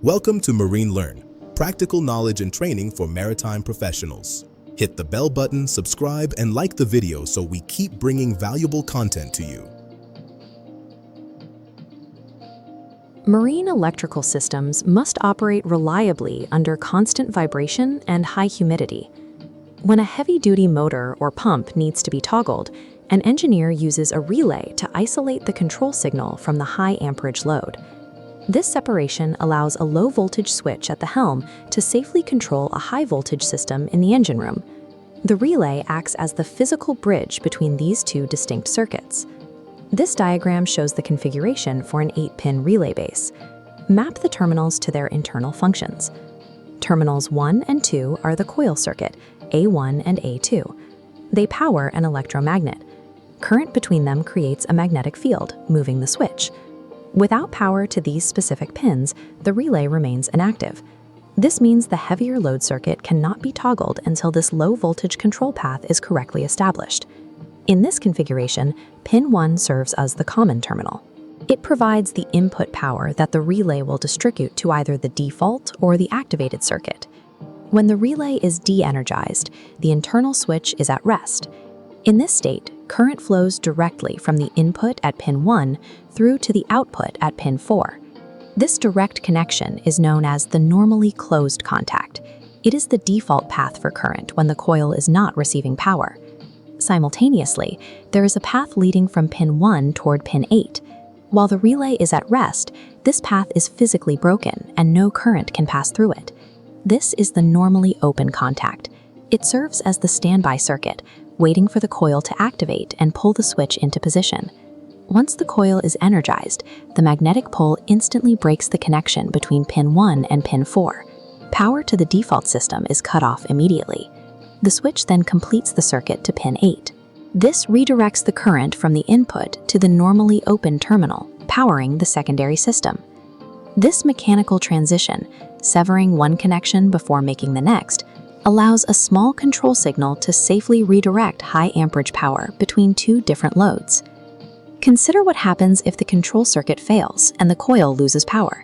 Welcome to MarineLearn, practical knowledge and training for maritime professionals. Hit the bell button, subscribe, and like the video so we keep bringing valuable content to you. Marine electrical systems must operate reliably under constant vibration and high humidity. When a heavy-duty motor or pump needs to be toggled, an engineer uses a relay to isolate the control signal from the high amperage load. This separation allows a low-voltage switch at the helm to safely control a high-voltage system in the engine room. The relay acts as the physical bridge between these two distinct circuits. This diagram shows the configuration for an 8-pin relay base. Map the terminals to their internal functions. Terminals 1 and 2 are the coil circuit, A1 and A2. They power an electromagnet. Current between them creates a magnetic field, moving the switch. Without power to these specific pins, the relay remains inactive. This means the heavier load circuit cannot be toggled until this low-voltage control path is correctly established. In this configuration, pin 1 serves as the common terminal. It provides the input power that the relay will distribute to either the default or the activated circuit. When the relay is de-energized, the internal switch is at rest. In this state, current flows directly from the input at pin 1 through to the output at pin 4. This direct connection is known as the normally closed contact. It is the default path for current when the coil is not receiving power. Simultaneously, there is a path leading from pin 1 toward pin 8. While the relay is at rest, this path is physically broken and no current can pass through it. This is the normally open contact. It serves as the standby circuit, waiting for the coil to activate and pull the switch into position. Once the coil is energized, the magnetic pole instantly breaks the connection between pin 1 and pin 4. Power to the default system is cut off immediately. The switch then completes the circuit to pin 8. This redirects the current from the input to the normally open terminal, powering the secondary system. This mechanical transition, severing one connection before making the next, allows a small control signal to safely redirect high amperage power between two different loads. Consider what happens if the control circuit fails and the coil loses power.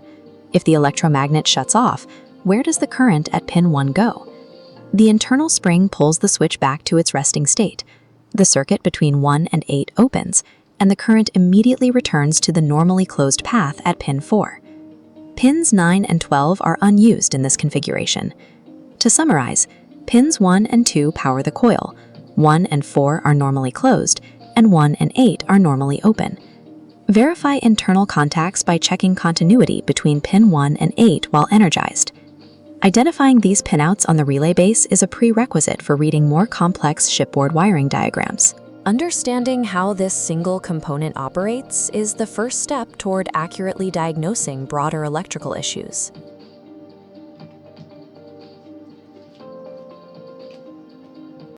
If the electromagnet shuts off, where does the current at pin 1 go? The internal spring pulls the switch back to its resting state. The circuit between 1 and 8 opens, and the current immediately returns to the normally closed path at pin 4. Pins 9 and 12 are unused in this configuration. To summarize, pins 1 and 2 power the coil, 1 and 4 are normally closed, and 1 and 8 are normally open. Verify internal contacts by checking continuity between pin 1 and 8 while energized. Identifying these pinouts on the relay base is a prerequisite for reading more complex shipboard wiring diagrams. Understanding how this single component operates is the first step toward accurately diagnosing broader electrical issues.